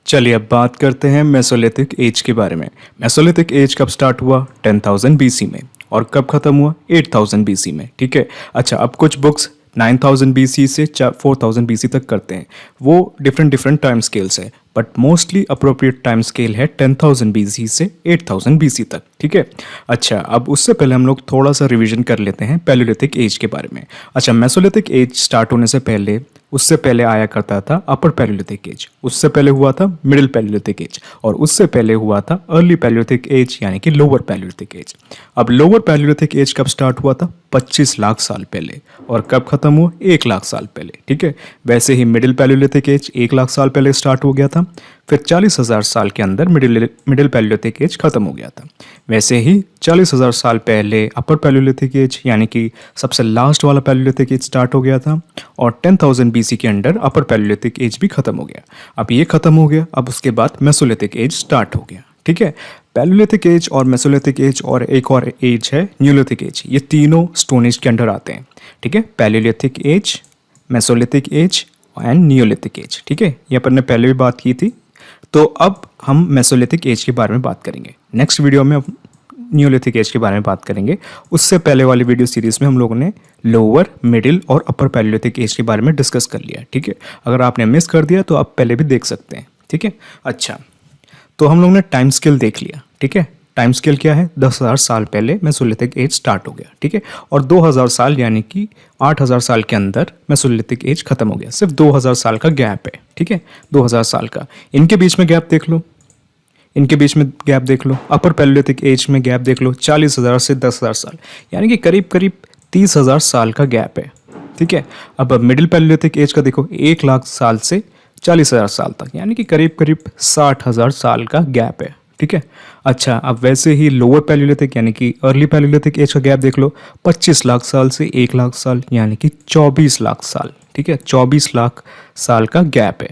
चलिए अब बात करते हैं मेसोलिथिक एज के बारे में। मेसोलिथिक एज कब स्टार्ट हुआ? 10,000 बीसी में। और कब खत्म हुआ? 8,000 बीसी में। ठीक है। अच्छा, अब कुछ बुक्स 9,000 बीसी से 4,000 बीसी तक करते हैं। वो डिफरेंट टाइम स्केल्स है, but mostly appropriate time scale है 10,000 बीसी से 8,000 बीसी तक। ठीक है। अच्छा, अब उससे पहले हम लोग थोड़ा सा रिवीजन कर लेते हैं पैलियोलिथिक एज के बारे में। अच्छा, मेसोलिथिक एज स्टार्ट होने से पहले उससे पहले आया करता था अपर पैलियोलिथिक एज, उससे पहले हुआ था मिडिल पैलियोलिथिक एज, और उससे पहले हुआ था अर्ली पैलियोलिथिक एज यानी कि लोअर पैलियोलिथिक एज। अब लोअर पैलियोलिथिक एज कब स्टार्ट हुआ था? 25 लाख साल पहले। और कब खत्म हुआ? 1 लाख साल पहले। ठीक है। वैसे ही मिडिल पैलियोलिथिक एज 1 लाख साल पहले स्टार्ट हो गया था, फिर 40,000 साल के अंदर मिडिल पैलियोलिथिक एज खत्म हो गया था। वैसे ही 40,000 साल पहले अपर पैलियोलिथिक एज यानी कि सबसे लास्ट वाला पैलियोलिथिक एज स्टार्ट हो गया था, और 10,000 बीसी के अंडर अपर पैलियोलिथिक एज भी खत्म हो गया। अब ये खत्म हो गया, अब उसके बाद मेसोलिथिक एज स्टार्ट हो गया। ठीक है। पैलियोलिथिक एज और मेसोलिथिक एज और एक और एज है न्यूलिथिक एज, ये तीनों स्टोन एज के अंडर आते हैं। ठीक है। Palaeolithic age, Mesolithic age and Neolithic age. ठीक है, ये अपन ने पहले भी बात की थी। तो अब हम मेसोलिथिक एज के बारे में बात करेंगे। नेक्स्ट वीडियो में न्यूलिथिक एज के बारे में बात करेंगे। उससे पहले वाली वीडियो सीरीज में हम लोगों ने लोअर, मिडिल और अपर पैलियोलिथिक एज के बारे में डिस्कस कर लिया। ठीक है। अगर आपने मिस कर दिया तो आप पहले भी देख सकते हैं। ठीक है। अच्छा, तो हम लोग ने टाइम स्केल देख लिया। ठीक है। टाइम स्केल क्या है? 10,000 साल पहले मेसोलिथिक एज स्टार्ट हो गया। ठीक है। और 2,000 साल यानी कि 8,000 साल के अंदर मेसोलिथिक एज खत्म हो गया। सिर्फ 2,000 साल का गैप है। ठीक है। 2,000 साल का। इनके बीच में गैप देख लो, इनके बीच में गैप देख लो। अपर पैलियोलिथिक एज में गैप देख लो, 40,000 से 10,000 साल, यानी कि करीब करीब 30,000 साल का गैप है। ठीक है। अब मिडिल पैलियोलिथिक एज का देखो, 1 लाख साल से 40,000 साल तक, यानी कि करीब करीब 60,000 साल का गैप है। ठीक है। अच्छा, अब वैसे ही लोअर पैलियोलिथिक यानी कि अर्ली पैलियोलिथिक एज का गैप देख लो, 25 लाख साल से 1 लाख साल, यानी कि 24 लाख साल। ठीक है। 24 लाख साल का गैप है।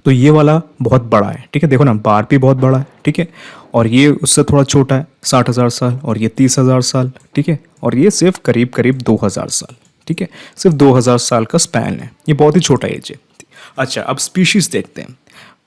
तो ये वाला बहुत बड़ा है। ठीक है। देखो ना, बार भी बहुत बड़ा है। ठीक है। और ये उससे थोड़ा छोटा है, 60,000 साल, और ये 30,000 साल। ठीक है। और ये सिर्फ करीब करीब 2,000 साल। ठीक है। सिर्फ 2,000 साल का स्पैन है, ये बहुत ही छोटा एज है। अच्छा, अब स्पीशीज देखते हैं।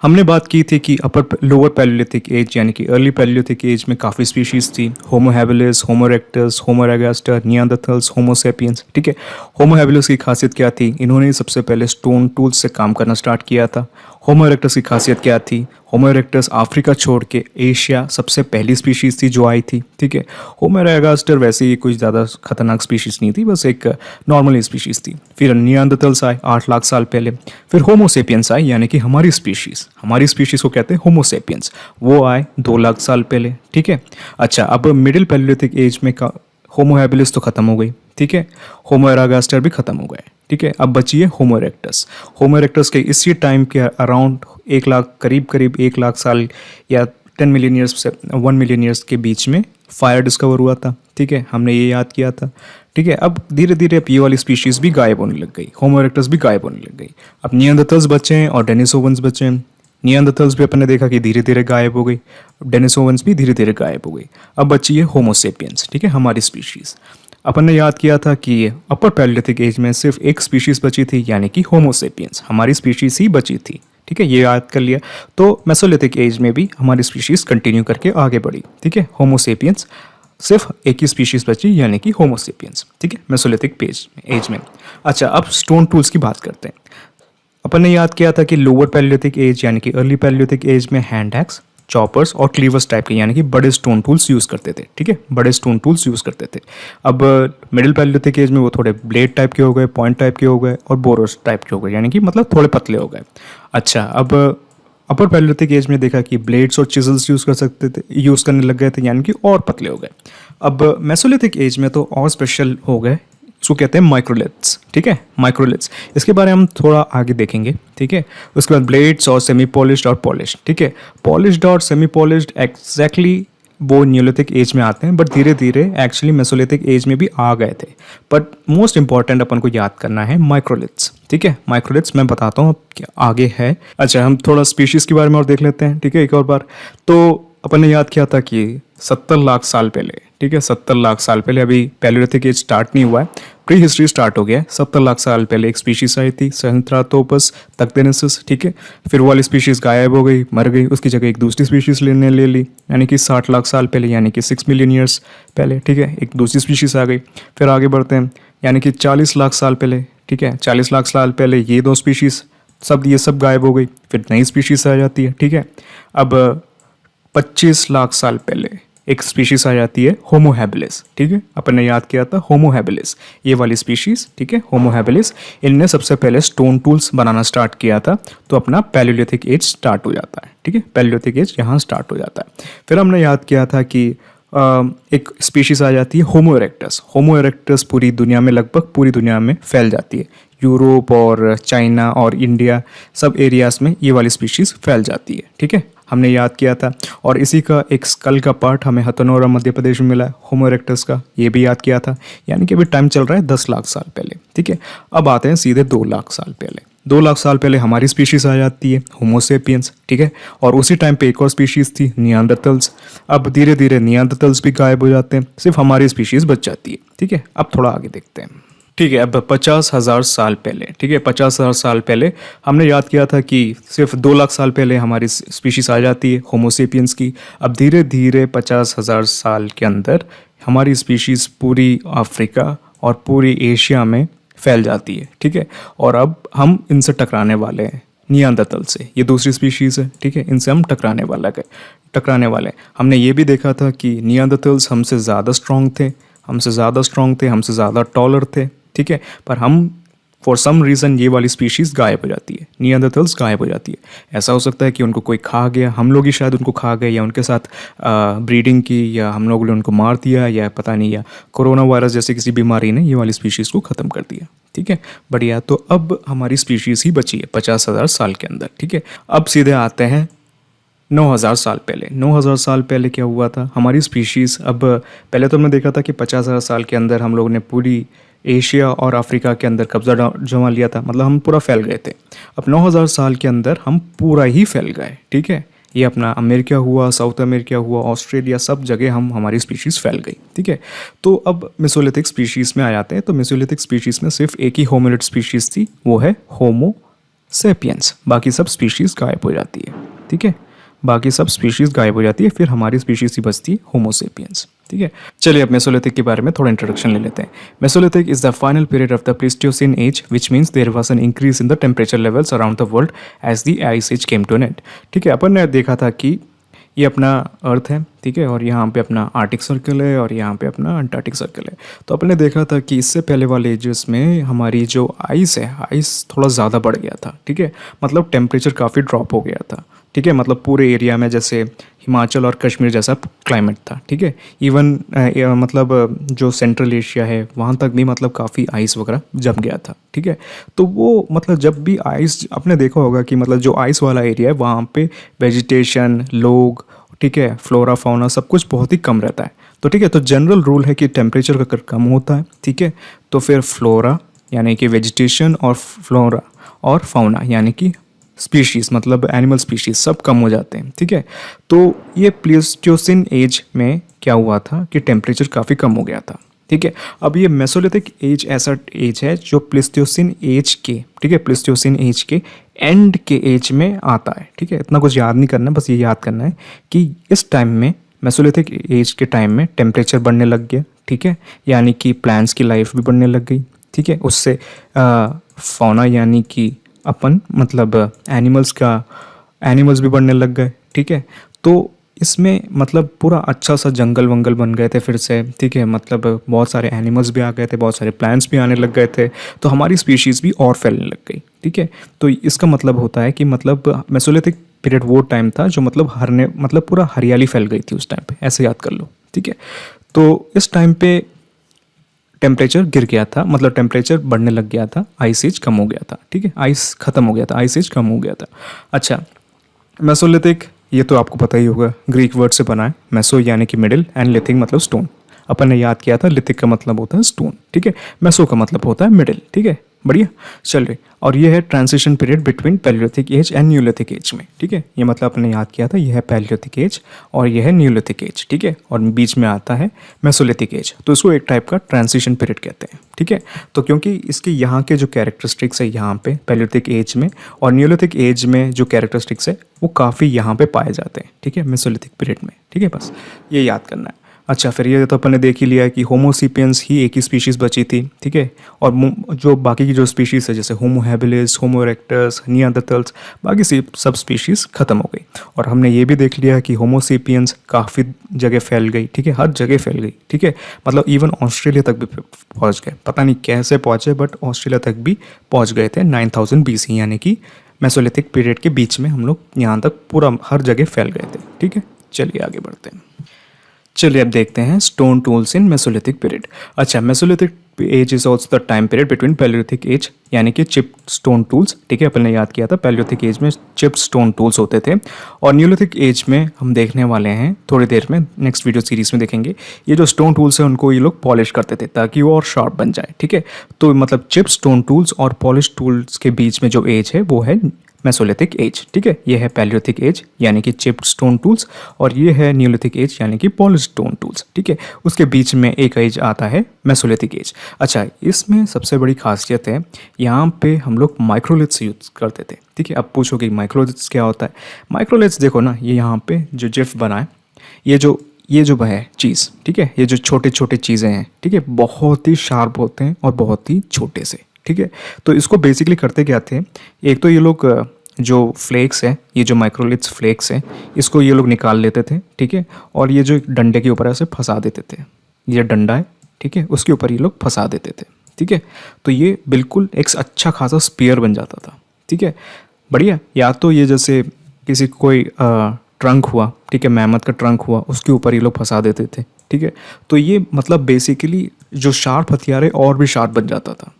हमने बात की थी कि लोअर पैलियोलिथिक एज यानी कि अर्ली पैलियोलिथिक एज में काफ़ी स्पीशीज थी। होमो हैबिलिस, होमो इरेक्टस, होमो एरेगास्टर, नियांडरथल्स, होमो सेपियंस। ठीक है। होमो हैबिलिस की खासियत क्या थी? इन्होंने सबसे पहले स्टोन टूल्स से काम करना स्टार्ट किया था। होमो इरेक्टस की खासियत क्या थी? होमो इरेक्टस अफ्रीका छोड़ के एशिया सबसे पहली स्पीशीज थी जो आई थी। ठीक है। होमो एरेगास्टर वैसे ही कुछ ज़्यादा खतरनाक स्पीशीज नहीं थी, बस एक नॉर्मल स्पीशीज थी। फिर नियांडरथल्स आए 8 लाख साल पहले। फिर होमो सेपियंस आए, यानी कि हमारी स्पीशीज को कहते हैं होमो सेपियंस, वो आए 2 लाख साल पहले। ठीक है। अच्छा, अब मिडिल पैलियोलिथिक एज में होमो हैबिलिस तो खत्म हो गई। ठीक है। होमो एरेगास्टर भी खत्म हो गए। ठीक है। अब बची है होमो इरेक्टस। होमो इरेक्टस के इसी टाइम के अराउंड 1 लाख, करीब 1 लाख साल या 10 मिलियन ईयर्स से 1 मिलियन ईयर्स के बीच में फायर डिस्कवर हुआ था। ठीक है। हमने ये याद किया था। ठीक है। अब धीरे धीरे ये वाली स्पीशीज भी गायब होने लग गई, होमो इरेक्टस भी गायब होने लग गई। अब नियांडरथल्स बचे हैं और डेनिसोवंस बचे हैं। नियांडरथल्स भी अपन ने देखा कि धीरे धीरे गायब हो गई, डेनिसोवंस भी धीरे धीरे गायब हो गई। अब बची है होमो सेपियंस। ठीक है, हमारी स्पीशीज। अपन ने याद किया था कि अपर पैलियोलिथिक एज में सिर्फ एक स्पीशीज बची थी, यानी कि होमो सेपियंस, हमारी स्पीशीज ही बची थी। ठीक है, ये याद कर लिया। तो मेसोलिथिक एज में भी हमारी स्पीशीज कंटिन्यू करके आगे बढ़ी। ठीक है। होमो सेपियंस सिर्फ एक ही स्पीशीज बची, यानी कि होमो सेपियंस। ठीक है, मेसोलिथिक एज में। अच्छा, अब स्टोन टूल्स की बात करते हैं। अपन ने याद किया था कि लोअर पैलियोलिथिक एज यानी कि अर्ली पैलियोलिथिक एज में हैंड एक्स, चॉपर्स और क्लीवर्स टाइप के यानी कि बड़े स्टोन टूल्स यूज़ करते थे। ठीक है, बड़े स्टोन टूल्स यूज़ करते थे। अब मिडिल पैलियोलिथिक एज में वो थोड़े ब्लेड टाइप के हो गए, पॉइंट टाइप के हो गए और बोरोस टाइप के हो गए, यानी कि मतलब थोड़े पतले हो गए। अच्छा, अब अपर पैलियोलिथिक एज में देखा कि ब्लेड्स और चिजल्स यूज़ करने लग गए थे, यानी कि और पतले हो गए। अब मेसोलिथिक एज में तो और स्पेशल हो गए, इसको कहते हैं माइक्रोलिथ्स। ठीक है, माइक्रोलिथ्स, इसके बारे में हम थोड़ा आगे देखेंगे। ठीक है। उसके बाद ब्लेड्स और सेमी पॉलिश्ड और पॉलिश्ड। ठीक है, पॉलिश्ड और सेमी पॉलिश्ड एग्जैक्टली वो न्यूलिथिक एज में आते हैं, बट धीरे धीरे एक्चुअली मेसोलिथिक एज में भी आ गए थे। बट मोस्ट इंपॉर्टेंट अपन को याद करना है माइक्रोलिथ्स। ठीक है, माइक्रोलिथ्स मैं बताता हूँ आगे है। अच्छा, हम थोड़ा स्पीशीज के बारे में और देख लेते हैं। ठीक है, एक और बार। तो अपन ने याद किया था कि 70 लाख साल पहले, ठीक है, 70 लाख साल पहले, अभी पैलियोलिथिक एज स्टार्ट नहीं हुआ है, प्री हिस्ट्री स्टार्ट हो गया है। 70 लाख साल पहले एक स्पीशीज आई थी, सहेंथ्राटोपस तक्टेनेसिस, ठीक है। फिर वो वाली स्पीशीज गायब हो गई, मर गई, उसकी जगह एक दूसरी स्पीशीज ले ली, यानी कि 60 लाख साल पहले, यानी कि 6 मिलियन ईयर्स पहले, ठीक है, एक दूसरी स्पीशीज आ गई। फिर आगे बढ़ते हैं, यानी कि 40 लाख साल पहले, ठीक है, 40 लाख साल पहले ये दो स्पीशीज ये सब गायब हो गई, फिर नई स्पीशीज आ जाती है, ठीक है। अब 25 लाख साल पहले एक स्पीशीज आ जाती है होमो हैबिलिस, ठीक है, अपन ने याद किया था होमो हैबिलिस, ये वाली स्पीशीज, ठीक है, होमो हैबिलिस, इनने सबसे पहले स्टोन टूल्स बनाना स्टार्ट किया था, तो अपना पैलियोलिथिक एज स्टार्ट हो जाता है, ठीक है, पैलियोलिथिक एज यहाँ स्टार्ट हो जाता है। फिर हमने याद किया था कि एक स्पीशीज आ जाती है होमो इरेक्टस। होमो इरेक्टस पूरी दुनिया में, लगभग पूरी दुनिया में फैल जाती है, यूरोप और चाइना और इंडिया सब एरियाज में ये वाली स्पीशीज फैल जाती है, ठीक है, हमने याद किया था। और इसी का एक स्कल का पार्ट हमें हथनोरा मध्य प्रदेश में मिला है होमो इरेक्टस का, ये भी याद किया था, यानी कि अभी टाइम चल रहा है 10 लाख साल पहले, ठीक है। अब आते हैं सीधे 2 लाख साल पहले। 2 लाख साल पहले हमारी स्पीशीज आ जाती है होमो सेपियंस, ठीक है, और उसी टाइम पे एक और स्पीशीज थी नियांडरथल्स। अब धीरे धीरे नियांडरथल्स भी गायब हो जाते हैं, सिर्फ हमारी स्पीशीज बच जाती है, ठीक है। अब थोड़ा आगे देखते हैं, ठीक है। अब 50,000 साल पहले, ठीक है, 50,000 साल पहले हमने याद किया था कि सिर्फ 2 लाख साल पहले हमारी स्पीशीज आ जाती है होमोसेपियंस की। अब धीरे धीरे 50,000 साल के अंदर हमारी स्पीशीज पूरी अफ्रीका और पूरी एशिया में फैल जाती है, ठीक है। और अब हम इनसे टकराने वाले हैं, नियांडरथल से, ये दूसरी स्पीशीज़ है, ठीक है, इनसे हम टकराने वाले हैं। हमने ये भी देखा था कि नियांडरथल्स हमसे ज़्यादा स्ट्रॉन्ग थे, हमसे ज़्यादा टॉलर थे, ठीक है, पर हम फॉर सम रीज़न ये वाली स्पीशीज़ गायब हो जाती है, नियांडरथल्स गायब हो जाती है। ऐसा हो सकता है कि उनको कोई खा गया, हम लोग ही शायद उनको खा गए, या उनके साथ ब्रीडिंग की, या हम लोगों ने उनको मार दिया, या पता नहीं, या कोरोना वायरस जैसे किसी बीमारी ने ये वाली स्पीशीज़ को ख़त्म कर दिया, ठीक है, बढ़िया। तो अब हमारी स्पीशीज़ ही बची है 50,000 साल के अंदर, ठीक है। अब सीधे आते हैं 9,000 साल पहले। 9,000 साल पहले क्या हुआ था, हमारी स्पीशीज़, अब पहले तो हमने देखा था कि 50,000 साल के अंदर हम लोगों ने पूरी एशिया और अफ्रीका के अंदर कब्जा जमा लिया था, मतलब हम पूरा फैल गए थे। अब 9,000 साल के अंदर हम पूरा ही फैल गए, ठीक है, ये अपना अमेरिका हुआ, साउथ अमेरिका हुआ, ऑस्ट्रेलिया, सब जगह हमारी स्पीशीज़ फैल गई, ठीक है। तो अब मेसोलिथिक स्पीशीज़ में आ जाते हैं। तो मेसोलिथिक स्पीशीज़ में सिर्फ एक ही होमिनिड स्पीशीज़ थी, वो है होमो सेपियंस, बाकी सब स्पीशीज़ गायब हो जाती है, ठीक है, बाकी सब स्पीशीज़ गायब हो जाती है, फिर हमारी स्पीशीज़ ही बचती है होमो सेपियंस, ठीक है। चलिए अब मेसोलिथिक के बारे में थोड़ा इंट्रोडक्शन ले लेते हैं। Mesolithic is the final period of the Pleistocene age, which means there was an increase in the temperature levels around the world as the ice age came to an end, ठीक है। अपन ने देखा था कि ये अपना अर्थ है, ठीक है, और यहाँ पे अपना आर्टिक सर्कल है, और यहाँ पे अपना अंटार्कटिक सर्कल है। तो अपन ने देखा था कि इससे पहले वाले एजेस में हमारी जो आइस है, आइस थोड़ा ज़्यादा बढ़ गया था, ठीक है, मतलब टेम्परेचर काफ़ी ड्रॉप हो गया था, ठीक है, मतलब पूरे एरिया में जैसे हिमाचल और कश्मीर जैसा क्लाइमेट था, ठीक है। इवन मतलब जो सेंट्रल एशिया है वहाँ तक भी मतलब काफ़ी आइस वगैरह जम गया था, ठीक है। तो वो मतलब जब भी आइस, आपने देखा होगा कि मतलब जो आइस वाला एरिया है वहाँ पे वेजिटेशन, लोग, ठीक है, फ्लोरा फाउना सब कुछ बहुत ही कम रहता है। तो ठीक है, तो जनरल रूल है कि टेम्परेचर अगर कम होता है, ठीक है, तो फिर फ्लोरा यानी कि वेजिटेशन, और फ्लोरा और फाउना यानी कि स्पीशीज़, मतलब एनिमल स्पीशीज़ सब कम हो जाते हैं, ठीक है। तो ये प्लीस्टोसिन एज में क्या हुआ था कि टेम्परेचर काफ़ी कम हो गया था, ठीक है। अब ये मेसोलिथिक एज ऐसा एज है जो प्लीस्टोसिन एज के, ठीक है, प्लीस्टोसिन एज के एंड के एज में आता है, ठीक है। इतना कुछ याद नहीं करना, बस ये याद करना है कि इस टाइम में, मेसोलिथिक एज के टाइम में टेम्परेचर बढ़ने लग गया, ठीक है, यानी कि प्लांट्स की लाइफ भी बढ़ने लग गई, ठीक है। उससे फौना यानी कि अपन मतलब एनिमल्स भी बढ़ने लग गए, ठीक है। तो इसमें मतलब पूरा अच्छा सा जंगल वंगल बन गए थे फिर से, ठीक है, मतलब बहुत सारे एनिमल्स भी आ गए थे, बहुत सारे प्लांट्स भी आने लग गए थे, तो हमारी स्पीशीज़ भी और फैलने लग गई, ठीक है। तो इसका मतलब होता है कि मतलब मेसोलिथिक पीरियड वो टाइम था जो मतलब पूरा हरियाली फैल गई थी उस टाइम पे, ऐसे याद कर लो, ठीक है। तो इस टाइम पे टेम्परेचर गिर गया था, मतलब टेम्परेचर बढ़ने लग गया था, आइस एज कम हो गया था, ठीक है, आइस खत्म हो गया था, आइस एज कम हो गया था। अच्छा, मेसोलिथिक, ये तो आपको पता ही होगा, ग्रीक वर्ड से बना है, मेसो यानी कि मिडिल, एंड लिथिक मतलब स्टोन। अपन ने याद किया था लिथिक का मतलब होता है स्टोन, ठीक है, मेसो का मतलब होता है मिडिल, ठीक है, बढ़िया। चलिए, और ये है transition period between Palaeolithic age and Neolithic age में, ठीक है, ये मतलब आपने याद किया था, ये है पैलियोलिथिक एज और ये है न्यूलिथिक एज, ठीक है, और बीच में आता है मेसोलिथिक एज, तो इसको एक टाइप का ट्रांजिशन पीरियड कहते हैं, ठीक है। तो क्योंकि इसके यहाँ के जो कैरेक्टरिस्टिक्स है यहाँ पे पैलियोलिथिक एज में और न्यूलिथिक एज में जो कैरेक्टरिस्टिक्स है वो काफ़ी यहाँ पे पाए जाते हैं, ठीक है, मेसोलिथिक पीरियड में, ठीक है, बस ये याद करना है। अच्छा, फिर ये तो अपन ने देख ही लिया कि होमोसिपियंस ही एक ही स्पीशीज़ बची थी, ठीक है, और जो बाकी की जो स्पीशीज़ है जैसे होमो हैबिलिस, होमो इरेक्टस, नियांडरथल्स, बाकी सब स्पीशीज़ ख़त्म हो गई। और हमने ये भी देख लिया कि होमोसिपियंस काफ़ी जगह फैल गई, ठीक है, हर जगह फैल गई, ठीक है, मतलब इवन ऑस्ट्रेलिया तक भी पहुँच गए, पता नहीं कैसे पहुँचे बट ऑस्ट्रेलिया तक भी पहुँच गए थे 9000 BC, यानी कि मेसोलिथिक पीरियड के बीच में हम लोग यहाँ तक पूरा हर जगह फैल गए थे, ठीक है। चलिए आगे बढ़ते हैं। चलिए अब देखते हैं stone tools in mesolithic period. अच्छा, mesolithic age is also the time period between Palaeolithic age, यानी कि चिप स्टोन टूल्स, ठीक है, अपन ने याद किया था पैलियोलिथिक एज में चिप स्टोन टूल्स होते थे, और न्यूलिथिक एज में हम देखने वाले हैं थोड़ी देर में, नेक्स्ट वीडियो सीरीज में देखेंगे, ये जो स्टोन टूल्स हैं उनको ये लोग पॉलिश करते थे ताकि वो और शार्प बन जाए, ठीक है। तो मतलब चिप स्टोन टूल्स और पॉलिश टूल्स के बीच में जो एज है वो है मेसोलिथिक एज, ठीक है, ये है पैलियोलिथिक एज यानी कि चिप्ड स्टोन टूल्स, और ये है न्यूलिथिक एज यानी कि पॉलिश स्टोन टूल्स, ठीक है। उसके बीच में एक एज आता है मेसोलिथिक एज। अच्छा, इसमें सबसे बड़ी खासियत है यहाँ पे हम लोग माइक्रोलिथ्स यूज करते थे, ठीक है। अब पूछोगे माइक्रोलिथ्स क्या होता है। माइक्रोलिथ्स देखो ना, ये यहाँ पे जो जिफ बना है, ये जो है चीज़, ठीक है, ये जो छोटे छोटे चीज़ें हैं, ठीक है, बहुत ही शार्प होते हैं और बहुत ही छोटे से, ठीक है। तो इसको बेसिकली करते क्या थे, एक तो ये लोग जो फ्लेक्स है, ये जो माइक्रोलिथ्स फ्लेक्स है, इसको ये लोग निकाल लेते थे, ठीक है, और ये जो डंडे के ऊपर ऐसे फंसा देते थे, ये डंडा है, ठीक है, उसके ऊपर ये लोग फंसा देते थे, ठीक है। तो ये बिल्कुल एक अच्छा खासा स्पीयर बन जाता था, ठीक है, बढ़िया। या तो ये जैसे किसी कोई ट्रंक हुआ, ठीक है, मैमथ का ट्रंक हुआ, उसके ऊपर ये लोग फंसा देते थे, ठीक है। तो ये मतलब बेसिकली जो शार्प हथियार है और भी शार्प बन जाता था,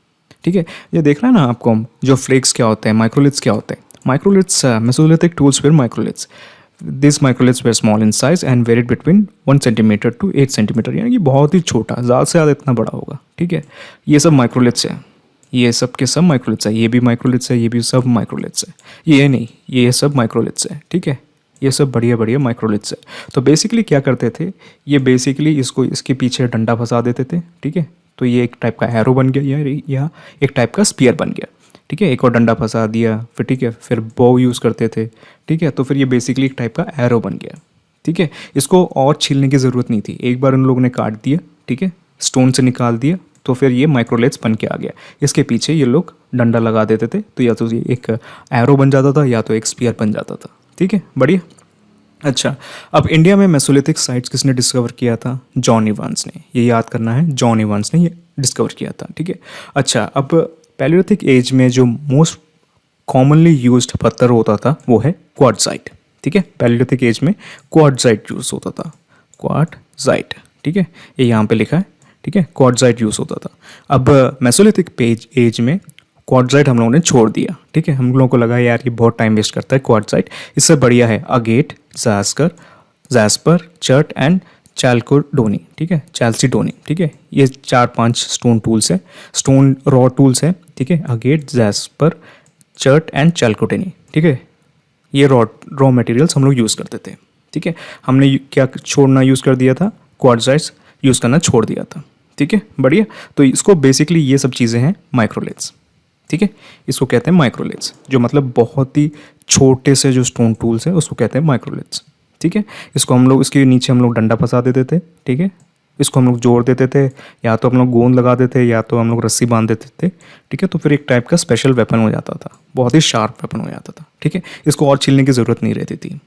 ठीक है। ये देख रहे हैं ना आपको, जो फ्लेक्स क्या होते हैं, माइक्रोलिथ्स क्या होते हैं। Microliths, Mesolithic tools were microliths. These microliths were small in size and varied between 1 centimeter to 8 centimeter, यानी कि बहुत ही छोटा, ज़्यादा से ज़्यादा इतना बड़ा होगा, ठीक है। ये सब माइक्रोलिथ्स है, ये सब के सब माइक्रोलिथ्स है, ये भी माइक्रोलिथ्स है, ये भी सब माइक्रोलिथ्स है, ये नहीं, ये सब माइक्रोलिथ्स है, ठीक है, ये सब बढ़िया बढ़िया माइक्रोलिथ्स है। तो बेसिकली क्या करते थे, ये बेसिकली इसको इसके पीछे डंडा फंसा देते थे, ठीक है, तो ये एक टाइप का एरो बन गया या एक टाइप का स्पीयर बन गया, ठीक है, एक और डंडा फंसा दिया, फिर ठीक है, फिर बो यूज़ करते थे, ठीक है, तो फिर ये बेसिकली एक टाइप का एरो बन गया, ठीक है। इसको और छीलने की ज़रूरत नहीं थी, एक बार उन लोगों ने काट दिया, ठीक है, स्टोन से निकाल दिया, तो फिर ये माइक्रोलिथ्स बन के आ गया। इसके पीछे ये लोग डंडा लगा देते थे, तो या तो ये एक एरो बन जाता था या तो एक स्पीयर बन जाता था, ठीक है, बढ़िया। अच्छा, अब इंडिया में मेसोलिथिक साइट्स किसने डिस्कवर किया था, जॉन इवांस ने, ये याद करना है, जॉन इवांस ने ये डिस्कवर किया था, ठीक है। अच्छा, अब पैलियोलिथिक एज में जो मोस्ट कॉमनली यूज्ड पत्थर होता था वो है क्वार्ट्जाइट, ठीक है, पैलियोलिथिक एज में क्वार्ट्जाइट यूज होता था, क्वार्ट्जाइट, ठीक है, ये यहाँ पे लिखा है, ठीक है, क्वार्ट्जाइट यूज होता था। अब मेसोलिथिक एज में क्वार्ट्जाइट हम लोगों ने छोड़ दिया, ठीक है, हम लोगों को लगा यार ये बहुत टाइम वेस्ट करता है क्वार्ट्जाइट, इससे बढ़िया है अगेट, जैस्पर, चर्ट एंड चैल्कोडोनी, ठीक है, चैल्सीडोनी, ठीक है, ये 4-5 स्टोन टूल्स है, स्टोन रॉ टूल्स है, ठीक है, अगेट, जैस्पर, चर्ट एंड चैल्कोडोनी, ठीक है, ये रॉ मटेरियल्स हम लोग यूज़ करते थे, ठीक है। हमने क्या छोड़ना यूज़ कर दिया था, क्वार्ट्जाइट्स यूज़ करना छोड़ दिया था, ठीक है, बढ़िया। तो इसको बेसिकली ये सब चीज़ें हैं माइक्रोलिथ्स, ठीक है, इसको कहते हैं माइक्रोलिथ्स, जो मतलब बहुत ही छोटे से जो स्टोन टूल्स है उसको कहते हैं माइक्रोलिथ्स, ठीक है। इसको हम लोग, इसके नीचे हम लोग डंडा फंसा देते थे, ठीक है, इसको हम लोग जोड़ देते थे, या तो हम लोग गोंद लगा देते या तो हम लोग रस्सी बांध देते थे, ठीक है, तो फिर एक टाइप का स्पेशल वेपन हो जाता था, बहुत ही शार्प वेपन हो जाता था, ठीक है। इसको और छीलने की ज़रूरत नहीं रहती थी।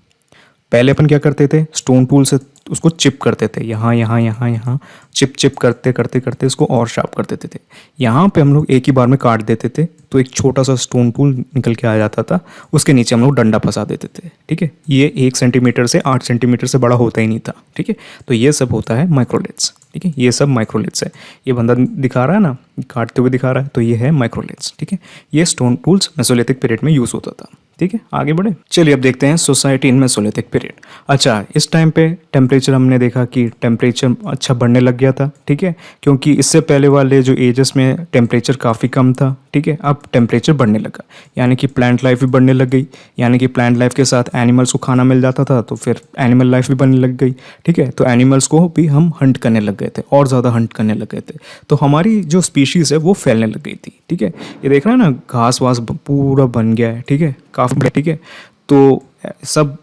पहले अपन क्या करते थे, स्टोन टूल से उसको चिप करते थे, यहाँ यहाँ यहाँ यहाँ चिप करते करते करते इसको और शार्प कर देते थे। यहाँ पे हम लोग एक ही बार में काट देते थे, तो एक छोटा सा स्टोन टूल निकल के आ जाता था, उसके नीचे हम लोग डंडा फंसा देते थे, ठीक है। ये 1 सेंटीमीटर से 8 सेंटीमीटर से बड़ा होता ही नहीं था, ठीक है। तो ये सब होता है माइक्रोलिथ्स, ठीक है, ये सब माइक्रोलिथ्स है। ये बंदा दिखा रहा है ना, काटते हुए दिखा रहा है, तो ये है माइक्रोलिथ्स, ठीक है। ये स्टोन टूल्स मेसोलिथिक पीरियड में यूज़ होता था, ठीक है, आगे बढ़े। चलिए अब देखते हैं सोसाइटी इन मेसोलिथिक पीरियड। अच्छा, इस टाइम पे टेम्परेचर हमने देखा कि टेम्परेचर अच्छा बढ़ने लग गया था, ठीक है, क्योंकि इससे पहले वाले जो एजेस में टेम्परेचर काफ़ी कम था, ठीक है, अब टेम्परेचर बढ़ने लगा, यानी कि प्लांट लाइफ भी बढ़ने लग गई, यानी कि प्लांट लाइफ के साथ एनिमल्स को खाना मिल जाता था तो फिर एनिमल लाइफ भी बनने लग गई, ठीक है, तो एनिमल्स को भी हम हंट करने लग गए थे और ज़्यादा हंट करने लग गए थे, तो हमारी जो स्पीशीज़ है वो फैलने लग गई थी, ठीक है। ये देख रहे हैं ना, घास वास पूरा बन गया है, ठीक है, काफ़ी, ठीक है, तो सब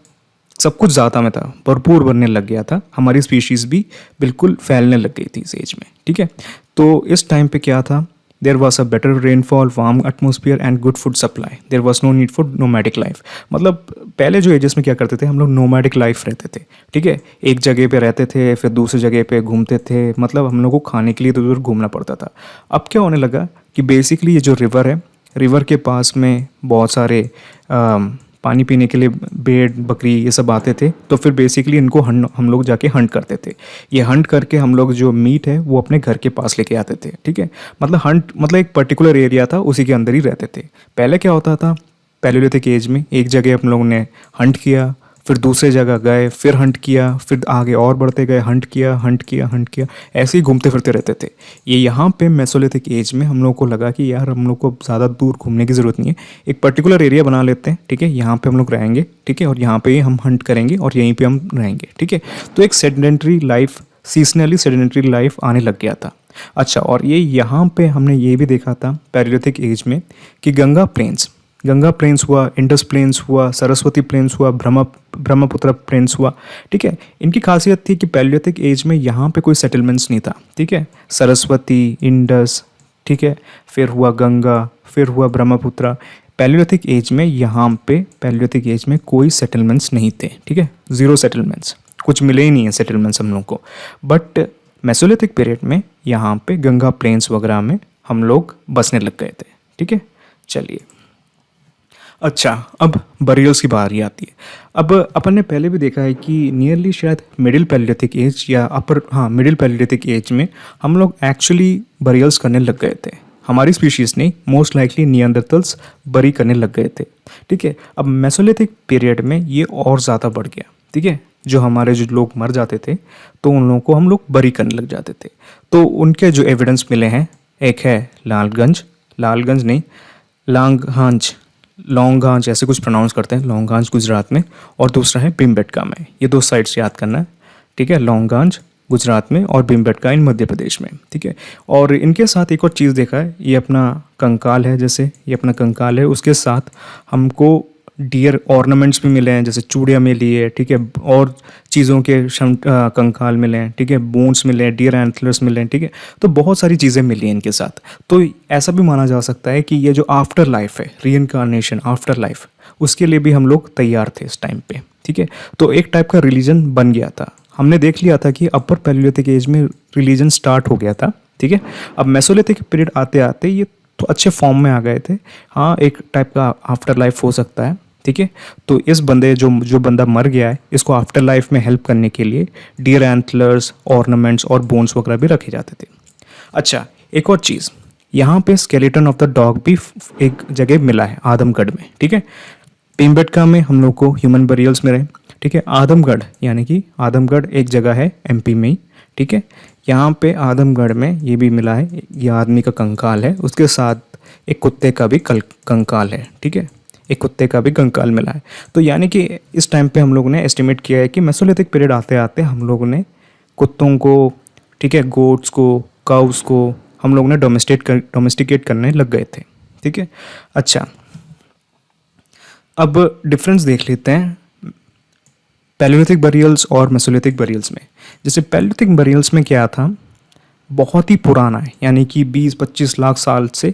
सब कुछ ज़्यादा में था, भरपूर बनने लग गया था, हमारी स्पीशीज़ भी बिल्कुल फैलने लग गई थी इस एज में, ठीक है। तो इस टाइम पे क्या था, there was a better rainfall, warm atmosphere and good food supply, there was no need for nomadic life. मतलब पहले जो एजेस में क्या करते थे हम लोग, नोमैडिक लाइफ रहते थे, ठीक है, एक जगह पे रहते थे फिर दूसरी जगह पे घूमते थे, मतलब हम लोग को खाने के लिए तो दूर घूमना पड़ता था। अब क्या होने लगा कि बेसिकली ये जो रिवर है, रिवर के पास में बहुत सारे पानी पीने के लिए भेड़ बकरी ये सब आते थे, तो फिर बेसिकली इनको हम लोग जाके हंट करते थे। ये हंट करके हम लोग जो मीट है वो अपने घर के पास लेके आते थे, ठीक है, मतलब हंट मतलब एक पर्टिकुलर एरिया था, उसी के अंदर ही रहते थे। पहले क्या होता था, पैलियोलिथिक एज में एक जगह हम लोगों ने हंट किया, फिर दूसरे जगह गए, फिर हंट किया, फिर आगे और बढ़ते गए, हंट किया हंट किया हंट किया, ऐसे ही घूमते फिरते रहते थे। ये यहाँ पे मेसोलिथिक एज में हम लोग को लगा कि यार हम लोग को ज़्यादा दूर घूमने की ज़रूरत नहीं है, एक पर्टिकुलर एरिया बना लेते हैं, ठीक है, यहाँ पे हम लोग रहेंगे, ठीक है, और यहाँ पे ही हम हंट करेंगे और यहीं पे हम रहेंगे, ठीक है। तो एक sedentary life, seasonally sedentary life आने लग गया था। अच्छा, और ये यहाँ पे हमने ये भी देखा था पैलियोलिथिक एज में कि गंगा प्लेन्स हुआ, इंडस प्लेन्स हुआ, सरस्वती प्लेन्स हुआ, ब्रह्मपुत्र प्लेन्स हुआ, ठीक है। इनकी खासियत थी कि पैलियोलिथिक एज में यहाँ पे कोई सेटलमेंट्स नहीं था, ठीक है, सरस्वती, इंडस, ठीक है, फिर हुआ गंगा, फिर हुआ ब्रह्मपुत्र। पैलियोलिथिक एज में यहाँ पे पैलियोलिथिक एज में कोई सेटलमेंट्स नहीं थे, ठीक है, ज़ीरो सेटलमेंट्स, कुछ मिले ही नहीं है सेटलमेंट्स हम लोग को। बट मेसोलिथिक पीरियड में यहाँ पे गंगा प्लेन्स वगैरह में हम लोग बसने लग गए थे, ठीक है। चलिए, अच्छा, अब बरियल्स की बारी आती है। अब अपन ने पहले भी देखा है कि नियरली शायद मिडिल पैलियोलिथिक एज या मिडिल पैलियोलिथिक एज में हम लोग एक्चुअली बरियल्स करने लग गए थे। हमारी स्पीशीज़ ने मोस्ट लाइकली नियंडरथल्स बरी करने लग गए थे, ठीक है। अब मेसोलिथिक पीरियड में ये और ज़्यादा बढ़ गया, ठीक है, जो हमारे जो लोग मर जाते थे तो उन लोगों को हम लोग बरी करने लग जाते थे। तो उनके जो एविडेंस मिले हैं, एक है लालगंज नहीं, लॉन्गहांज ऐसे कुछ प्रोनाउंस करते हैं, लॉन्गहांज गुजरात में, और दूसरा है भीमबेटका में। ये दो साइट्स याद करना है, ठीक है, लॉन्गहांज गुजरात में और भीमबेटका इन मध्य प्रदेश में, ठीक है। और इनके साथ एक और चीज़ देखा है, ये अपना कंकाल है, जैसे ये अपना कंकाल है, उसके साथ हमको डियर ऑर्नामेंट्स भी मिले हैं, जैसे चूड़ियाँ मिली है, ठीक है, और चीज़ों के कंकाल मिले हैं, ठीक है, बोन्स मिले हैं, डियर एंथलर्स मिले हैं, ठीक है। तो बहुत सारी चीज़ें मिली हैं इनके साथ। तो ऐसा भी माना जा सकता है कि ये जो आफ्टर लाइफ है, रीइंकार्नेशन आफ्टर लाइफ, उसके लिए भी हम लोग तैयार थे इस टाइम पे, ठीक है। तो एक टाइप का रिलीजन बन गया था। हमने देख लिया था कि अपर पैलियोलिथिक एज में रिलीजन स्टार्ट हो गया था, ठीक है। अब मेसोलिथिक पीरियड आते आते ये तो अच्छे फॉर्म में आ गए थे। हाँ, एक टाइप का आफ्टर लाइफ हो सकता है, ठीक है। तो इस बंदे जो बंदा मर गया है, इसको आफ्टर लाइफ में हेल्प करने के लिए डियर एंथलर्स, ऑर्नामेंट्स और बोन्स वगैरह भी रखे जाते थे। अच्छा, एक और चीज़, यहाँ पे स्केलेटन ऑफ द डॉग भी एक जगह मिला है आदमगढ़ में, ठीक है। भीमबेटका में हम लोग को ह्यूमन बरियल्स मिले, ठीक है। आदमगढ़, यानी कि आदमगढ़ एक जगह है एमपी में ही, ठीक है। यहाँ पे आदमगढ़ में ये भी मिला है, ये आदमी का कंकाल है, उसके साथ एक कुत्ते का भी कंकाल है, ठीक है, एक कुत्ते का भी कंकाल मिला है। तो यानी कि इस टाइम पे हम लोगों ने एस्टिमेट किया है कि मेसोलिथिक पीरियड आते आते हम लोगों ने कुत्तों को, ठीक है, गोट्स को, काउस को हम लोगों ने डोमेस्टिकेट करने लग गए थे, ठीक है। अच्छा, अब डिफरेंस देख लेते हैं पैलियोलिथिक बरियल्स और मेसोलिथिक बरियल्स में। जैसे पैलियोलिथिक बरियल्स में क्या था, बहुत ही पुराना है, यानी कि 20-25 लाख साल से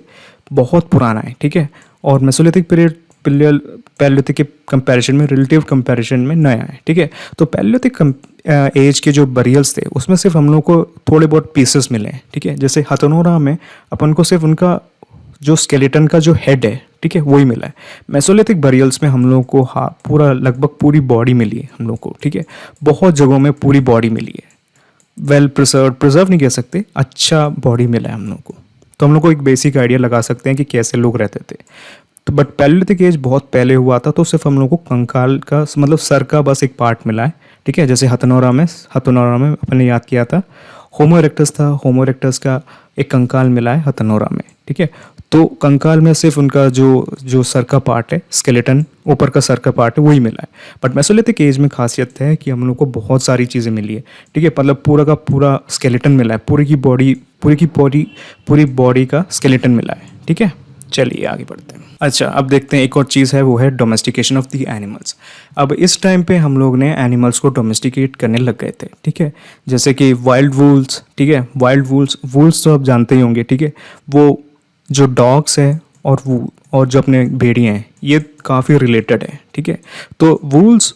बहुत पुराना है, ठीक है। और मेसोलिथिक पीरियड पैलियोलिथिक के कंपैरिजन में, रिलेटिव कंपैरिजन में नया है, ठीक है। तो पैलियोलिथिक एज के जो बरियल्स थे उसमें सिर्फ हम लोग को थोड़े बहुत पीसेस मिले हैं, ठीक है। जैसे हथनोरा में अपन को सिर्फ उनका जो स्केलेटन का जो हेड है, ठीक है, वही मिला है। मेसोलिथिक बरियल्स में हम लोग को पूरा लगभग पूरी बॉडी मिली है हम लोग को, ठीक है। बहुत जगहों में पूरी बॉडी मिली है, वेल प्रिजर्व नहीं कह सकते, अच्छा बॉडी मिला है हम लोग को। तो हम लोग को एक बेसिक आइडिया लगा सकते हैं कि कैसे लोग रहते थे। तो बट पैलियोलिथिक एज बहुत पहले हुआ था, तो सिर्फ हम लोग को कंकाल का मतलब सर का बस एक पार्ट मिला है, ठीक है। जैसे हथनोरा में अपन ने याद किया था होमो इरेक्टस था, होमो इरेक्टस का एक कंकाल मिला है हथनोरा में, ठीक है। तो कंकाल में सिर्फ उनका जो जो सर का पार्ट है, स्केलेटन ऊपर का सर का पार्ट है, वही मिला है। बट मेसोलिथिक एज में खासियत है कि हम लोग को बहुत सारी चीज़ें मिली है, ठीक है। मतलब पूरा का पूरा स्केलेटन मिला है, पूरी बॉडी का स्केलेटन मिला है, ठीक है। चलिए आगे बढ़ते हैं। अच्छा, अब देखते हैं एक और चीज़ है, वो है डोमेस्टिकेशन ऑफ द एनिमल्स। अब इस टाइम पे हम लोग ने एनिमल्स को डोमेस्टिकेट करने लग गए थे, ठीक है। जैसे कि वाइल्ड वूल्स, ठीक है। वाइल्ड वूल्स तो आप जानते ही होंगे, ठीक है। वो जो डॉग्स है और जो अपने भेड़िए हैं, ये काफ़ी रिलेटेड है, ठीक है। तो वूल्स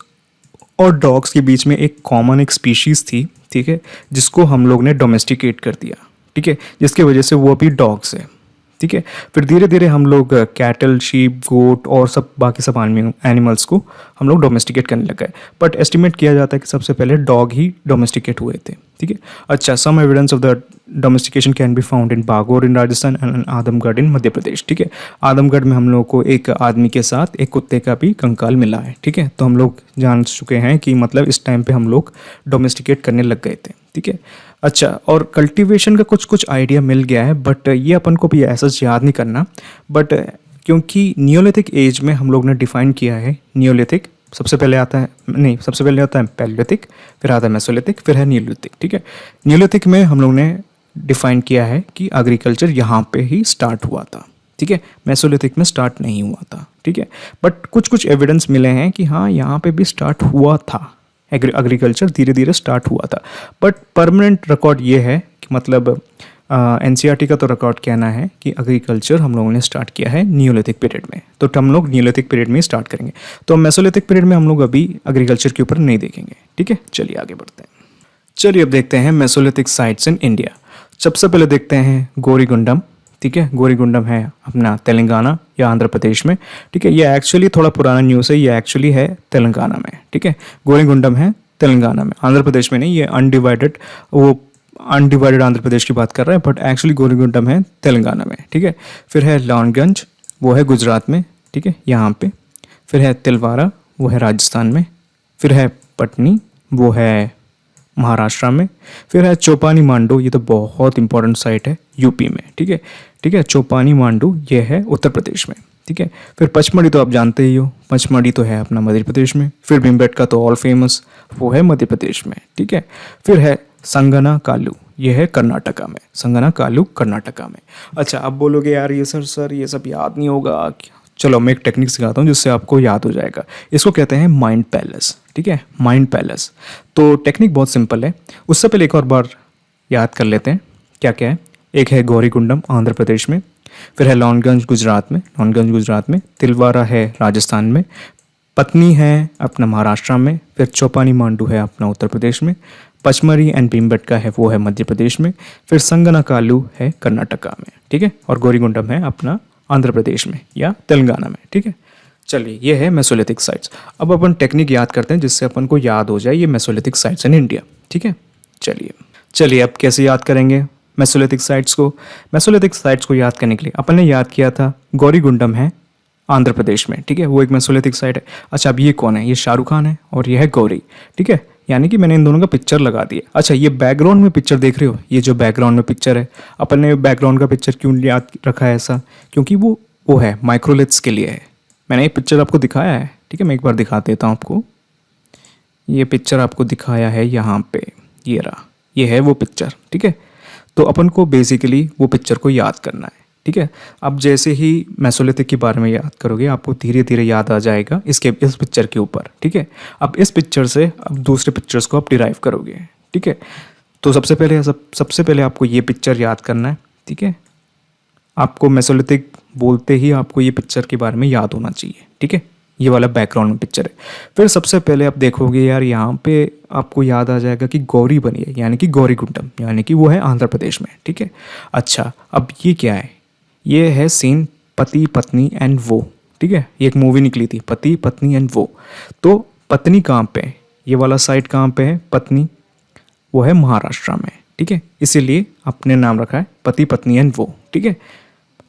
और डॉग्स के बीच में एक कॉमन एक स्पीशीज़ थी, ठीक है, जिसको हम लोग ने डोमेस्टिकेट कर दिया, ठीक है, जिसकी वजह से वो अभी डॉग्स है, ठीक है। फिर धीरे धीरे हम लोग कैटल, शीप, गोट और सब बाकी सब एनिमल्स को हम लोग डोमेस्टिकेट करने लग गए। बट एस्टिमेट किया जाता है कि सबसे पहले डॉग ही डोमेस्टिकेट हुए थे, ठीक है। अच्छा, some evidence of the domestication can be found in Bagor in Rajasthan and Adamgarh in Madhya Pradesh, ठीक है। आदमगढ़ में हम लोग को एक आदमी के साथ एक कुत्ते का भी कंकाल मिला है, ठीक है। तो हम लोग जान चुके हैं कि मतलब इस टाइम पे हम लोग डोमेस्टिकेट करने लग गए थे, ठीक है। अच्छा, और कल्टीवेशन का कुछ आइडिया मिल गया है, बट ये अपन को भी ऐसा याद नहीं करना। बट क्योंकि नियोलिथिक एज में हम लोग ने डिफाइन किया है नियोलिथिक, सबसे पहले आता है पैलियोलिथिक, फिर आता है मेसोलिथिक, फिर है नियोलिथिक, ठीक है। नियोलिथिक में हम लोग ने डिफाइन किया है कि एग्रीकल्चर यहाँ पे ही स्टार्ट हुआ था, ठीक है। मेसोलिथिक में स्टार्ट नहीं हुआ था, ठीक है। बट कुछ एविडेंस मिले हैं कि हाँ, यहाँ पे भी स्टार्ट हुआ था, एग्रीकल्चर धीरे धीरे स्टार्ट हुआ था। बट परमानेंट रिकॉर्ड ये है कि मतलब एनसीईआरटी का तो रिकॉर्ड कहना है कि एग्रीकल्चर हम लोगों ने स्टार्ट किया है नियोलिथिक पीरियड में, तो हम लोग नियोलिथिक पीरियड में ही स्टार्ट करेंगे। तो मेसोलिथिक पीरियड में हम लोग अभी एग्रीकल्चर के ऊपर नहीं देखेंगे, ठीक है। चलिए आगे बढ़ते हैं। चलिए अब देखते हैं मेसोलिथिक साइट्स इन इंडिया। सबसे पहले देखते हैं गौरीगुंडम, ठीक है। गौरीगुंडम है अपना तेलंगाना या आंध्र प्रदेश में, ठीक है। ये एक्चुअली थोड़ा पुराना न्यूज़ है, ये एक्चुअली है तेलंगाना में, ठीक है। गौरीगुंडम है तेलंगाना में, आंध्र प्रदेश में नहीं। ये अनडिवाइडेड आंध्र प्रदेश की बात कर रहे हैं, बट एक्चुअली गौरीगुंडम है तेलंगाना में, ठीक है। फिर है लानगंज, वो है गुजरात में, ठीक है, यहाँ पे। फिर है तिलवारा, वो है राजस्थान में। फिर है पटनी, वो है महाराष्ट्र में। फिर है चौपानी मांडू, ये तो बहुत इंपॉर्टेंट साइट है यूपी में, ठीक है, ठीक है। चौपानी मांडू ये है उत्तर प्रदेश में, ठीक है। फिर पचमढ़ी तो आप जानते ही हो, पचमढ़ी तो है अपना मध्य प्रदेश में। फिर भीमबेटका तो ऑल फेमस, वो है मध्य प्रदेश में, ठीक है। फिर है संगना कालू, ये है कर्नाटका में, संगना कालू कर्नाटका में। अच्छा, अब बोलोगे यार ये सर ये सब याद नहीं होगा। चलो मैं एक टेक्निक सिखाता हूँ जिससे आपको याद हो जाएगा। इसको कहते हैं माइंड पैलेस, ठीक है, माइंड पैलेस। तो टेक्निक बहुत सिंपल है। उससे पहले एक और बार याद कर लेते हैं क्या क्या है। एक है गौरीकुंडम आंध्र प्रदेश में, फिर है लानगंज गुजरात में, तिलवारा है राजस्थान में, पत्नी है अपना महाराष्ट्र में, फिर चौपानी मांडू है अपना उत्तर प्रदेश में, पचमढ़ी एंड भीमबेटका है वो है मध्य प्रदेश में, फिर संगनाकालू है कर्नाटका में, ठीक है, और गौरीकुंडम है अपना आंध्र प्रदेश में या तेलंगाना में, ठीक है। चलिए ये है मेसोलिथिक साइट्स। अब अपन टेक्निक याद करते हैं जिससे अपन को याद हो जाए ये मेसोलिथिक साइट्स इन इंडिया, ठीक है। चलिए अब कैसे याद करेंगे मेसोलिथिक साइट्स को। मेसोलिथिक साइट्स को याद करने के लिए अपन ने याद किया था गौरीकुंडम है आंध्र प्रदेश में, ठीक है, वो एक मेसोलिथिक साइट है। अच्छा, अब ये कौन है? ये शाहरुख खान है और ये है गौरी, ठीक है। यानी कि मैंने इन दोनों का पिक्चर लगा दिया। अच्छा, ये बैकग्राउंड में पिक्चर देख रहे हो, ये जो बैकग्राउंड में पिक्चर है, अपन ने बैकग्राउंड का पिक्चर क्यों याद रखा है ऐसा? क्योंकि वो है माइक्रोलिथ्स के लिए है। मैंने ये पिक्चर आपको दिखाया है, ठीक है, मैं एक बार दिखा देता हूँ आपको। ये पिक्चर आपको दिखाया है यहाँ पे, ये रहा, ये है वो पिक्चर, ठीक है। तो अपन को बेसिकली वो पिक्चर को याद करना है, ठीक है। अब जैसे ही मेसोलिथिक के बारे में याद करोगे आपको धीरे धीरे याद आ जाएगा इस पिक्चर के ऊपर, ठीक है। अब इस पिक्चर से अब दूसरे पिक्चर्स को आप डिराइव करोगे, ठीक है। तो सबसे पहले आपको ये पिक्चर याद करना है, ठीक है। आपको मेसोलिथिक बोलते ही आपको ये पिक्चर के बारे में याद होना चाहिए, ठीक है। ये वाला बैकग्राउंड में पिक्चर है। फिर सबसे पहले आप देखोगे यार यहाँ पे आपको याद आ जाएगा कि गौरी बनी है, यानी कि गौरीकुंडम, यानी कि वो है आंध्र प्रदेश में, ठीक है। अच्छा, अब ये क्या है? ये है सीन पति पत्नी एंड वो, ठीक है। ये एक मूवी निकली थी पति पत्नी एंड वो। तो पत्नी कहाँ पे है? ये वाला साइड कहाँ पे है? पत्नी वो है महाराष्ट्र में, ठीक है। इसीलिए अपने नाम रखा है पति पत्नी एंड वो, ठीक है।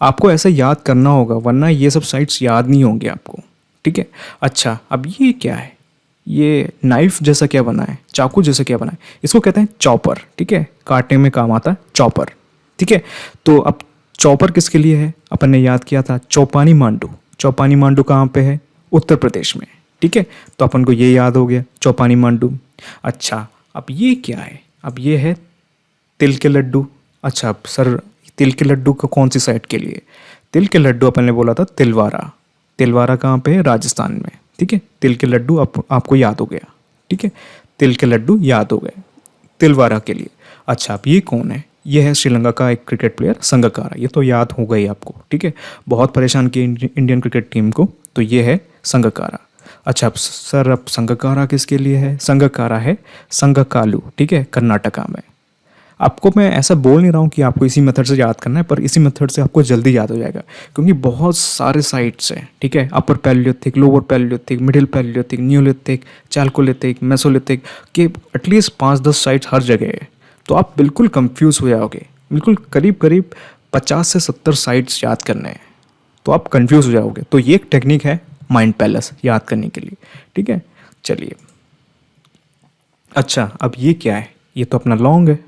आपको ऐसे याद करना होगा वरना ये सब साइट्स याद नहीं होंगे आपको, ठीक है। अच्छा, अब ये क्या है, ये नाइफ जैसा क्या बना है, चाकू जैसा क्या बना है, इसको कहते हैं चॉपर, ठीक है। काटने में काम आता है चॉपर, ठीक है। तो अब चॉपर किसके लिए है, अपन ने याद किया था चौपानी मांडू। चौपानी मांडू कहाँ पे है, उत्तर प्रदेश में, ठीक है। तो अपन को ये याद हो गया चौपानी मांडू। अच्छा, अब ये क्या है, अब ये है तिल के लड्डू। अच्छा अब सर, तिल के लड्डू का कौन सी साइड के लिए, तिल के लड्डू अपन ने बोला था तिलवारा। तिलवारा कहाँ पे है, राजस्थान में, ठीक है। तिल के लड्डू आपको याद हो गया, ठीक है। तिल के लड्डू याद हो गए तिलवारा के लिए। अच्छा अब ये कौन है, ये है श्रीलंका का एक क्रिकेट प्लेयर संगकारा, ये तो याद हो गई आपको, ठीक है। बहुत परेशान किए इंडियन क्रिकेट टीम को, तो ये है संगकारा। अच्छा अब सर, अब संगकारा किसके लिए है, संगकारा है संगकालू, ठीक है, कर्नाटका में। आपको मैं ऐसा बोल नहीं रहा हूँ कि आपको इसी मेथड से याद करना है, पर इसी मेथड से आपको जल्दी याद हो जाएगा, क्योंकि बहुत सारे साइट्स हैं, ठीक है। Upper palaeolithic, lower palaeolithic, middle palaeolithic, neolithic, chalcolithic, mesolithic के एटलीस्ट 5-10 साइट्स हर जगह है। तो आप बिल्कुल कंफ्यूज हो जाओगे, बिल्कुल करीब करीब 50 से 70 साइट्स याद करने हैं, तो आप कंफ्यूज हो जाओगे। तो ये एक टेक्निक है माइंड पैलेस याद करने के लिए, ठीक है। चलिए, अच्छा अब ये क्या है, ये तो अपना लौंग है।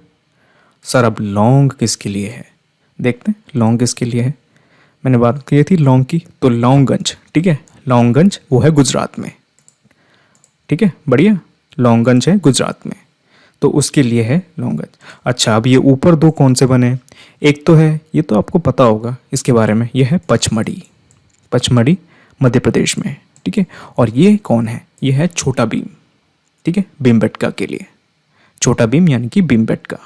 सर अब लौंग किसके लिए है, देखते हैं लौंग किसके लिए है। मैंने बात की थी लौंग की, तो लौंगगंज, ठीक है। लौंगगंज वो है गुजरात में, ठीक है, बढ़िया। लौंगगंज है गुजरात में, तो उसके लिए है लौंगगंज। अच्छा अब ये ऊपर दो कौन से बने, एक तो है, ये तो आपको पता होगा इसके बारे में, ये है पचमढ़ी। पचमढ़ी मध्य प्रदेश में, ठीक है। और ये कौन है, ये है छोटा भीम, ठीक है, भीमबेटका के लिए। छोटा भीम यानी कि भीमबेटका,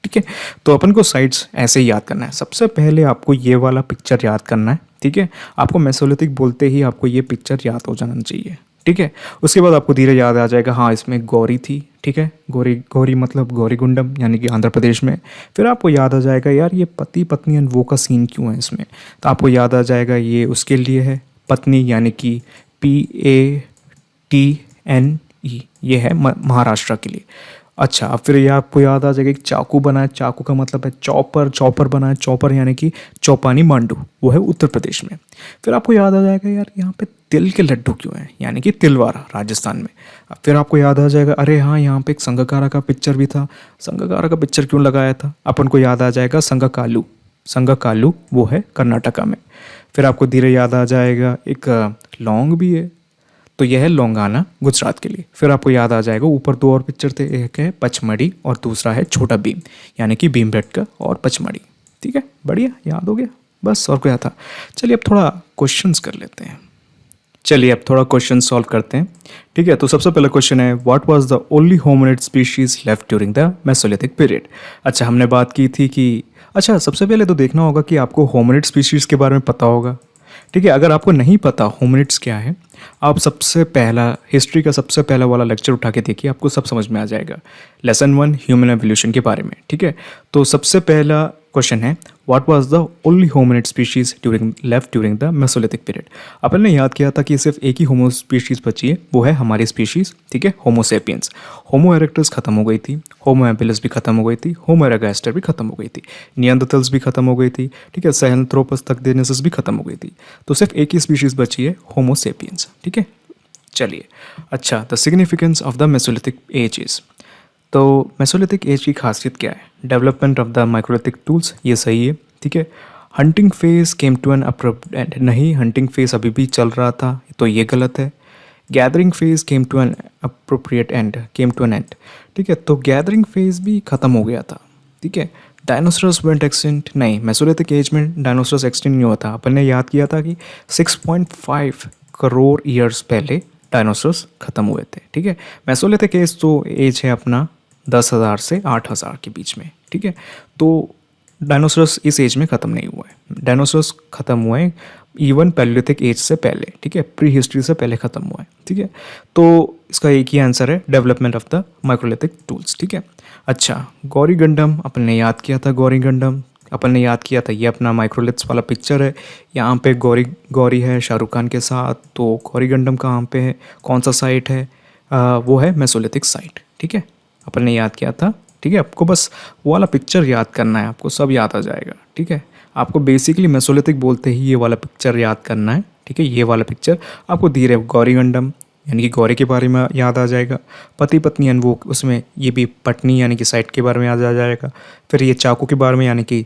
ठीक है। तो अपन को साइट्स ऐसे ही याद करना है। सबसे पहले आपको ये वाला पिक्चर याद करना है, ठीक है। आपको मेसोलिथिक बोलते ही आपको ये पिक्चर याद हो जाना चाहिए, ठीक है। उसके बाद आपको धीरे याद आ जाएगा, हाँ इसमें गौरी थी, ठीक है। गौरी, गौरी मतलब गौरीगुंडम यानी कि आंध्र प्रदेश में। फिर आपको याद आ जाएगा यार ये पति पत्नी एंड वो का सीन क्यों है इसमें, तो आपको याद आ जाएगा ये उसके लिए है, पत्नी यानी कि PATNE, ये है महाराष्ट्र के लिए। अच्छा अब फिर ये आपको याद आ जाएगा कि चाकू बना है, चाकू का मतलब है चॉपर, चॉपर बना है, चॉपर यानी कि चौपानी मांडू, वो है उत्तर प्रदेश में। फिर आपको याद आ जाएगा यार यहाँ पे तिल के लड्डू क्यों है, यानी कि तिलवारा राजस्थान में। अब फिर आपको याद आ जाएगा अरे हाँ यहाँ पे एक संगकारा का पिक्चर भी था, संगकारा का पिक्चर क्यों लगाया था, अपन को याद आ जाएगा संगकालू। संगकालू वो है कर्नाटका में। फिर आपको धीरे याद आ जाएगा एक लौंग भी है, तो यह है लौंगाना गुजरात के लिए। फिर आपको याद आ जाएगा ऊपर दो और पिक्चर थे, एक है पचमढ़ी और दूसरा है छोटा भीम यानी कि भीमबेटका और पचमढ़ी, ठीक है, बढ़िया याद हो गया बस, और क्या था। चलिए अब थोड़ा क्वेश्चंस कर लेते हैं, चलिए अब थोड़ा क्वेश्चन सॉल्व करते हैं, ठीक है। तो सबसे पहला क्वेश्चन है what was the only hominid species left during the Mesolithic period. अच्छा हमने बात की थी कि, अच्छा सबसे पहले तो देखना होगा कि आपको होमिनिड स्पीशीज के बारे में पता होगा, ठीक है। अगर आपको नहीं पता होमिनिड्स क्या है, आप सबसे पहला हिस्ट्री का सबसे पहला वाला लेक्चर उठा के देखिए, आपको सब समझ में आ जाएगा। लेसन 1 ह्यूमन एवोल्यूशन के बारे में, ठीक है। तो सबसे पहला क्वेश्चन है what was the only hominid species left during the Mesolithic period. अपन ने याद किया था कि सिर्फ एक ही होमो स्पीशीज बची है, वो है हमारी स्पीशीज, ठीक है, होमो सेपियंस। होमो इरेक्टस खत्म हो गई थी, होमो हैबिलिस भी खत्म हो गई थी, होमो एरेगास्टर भी खत्म हो गई थी, नियांडरथल्स भी खत्म हो गई थी, ठीक है, सहेलंथ्रोपस तकदेनेसिस भी खत्म हो गई थी। तो सिर्फ एक ही स्पीशीज बची है, होमो सेपियंस, ठीक है। चलिए, अच्छा the significance of the Mesolithic age is, तो मेसोलिथिक एज की खासियत क्या है, development of the microlithic tools, ये सही है, ठीक है। Hunting phase came to an appropriate end, नहीं हंटिंग फेज अभी भी चल रहा था, तो ये गलत है। Gathering phase came to an appropriate end, came to an end, ठीक है, तो गैदरिंग फेज भी खत्म हो गया था, ठीक है। डायनासोरस वेंट एक्सटिंक्ट, नहीं मेसोलिथिक एज में डायनासोरस एक्सटिंक्ट नहीं हुआ था। अपन ने याद किया था कि 6.5 करोड़ ईयर्स पहले डायनासोरस खत्म हुए थे, ठीक है। मेसोलिथिक एज तो एज है अपना 10,000 से 8,000 के बीच में, ठीक है। तो डायनासोरस इस एज में ख़त्म नहीं हुआ है, डायनासोरस ख़त्म हुए हैं इवन पैलियोलिथिक एज से पहले, ठीक है, प्री हिस्ट्री से पहले ख़त्म हुआ है, ठीक है। तो इसका एक ही आंसर है development of the microlithic tools, ठीक है। अच्छा गौरीगंडम अपन ने याद किया था, गौरीगंडम अपन ने याद किया था, ये अपना माइक्रोलिथ्स वाला पिक्चर है। यहाँ पे गौरी है शाहरुख खान के साथ, तो गौरीगंडम कहाँ पे है, कौन सा साइट है, वो है मेसोलिथिक साइट, ठीक है, अपन ने याद किया था, ठीक है। आपको बस वो वाला पिक्चर याद करना है, आपको सब याद आ जाएगा, ठीक है। आपको बेसिकली मेसोलिथिक बोलते ही ये वाला पिक्चर याद करना है, ठीक है। ये वाला पिक्चर आपको धीरे गौरीगंडम यानी कि गौरी के बारे में याद आ जाएगा। पति पत्नी यानी वो उसमें ये भी पत्नी यानी कि साइड के बारे में याद आ जाएगा। फिर ये चाकू के बारे में यानी कि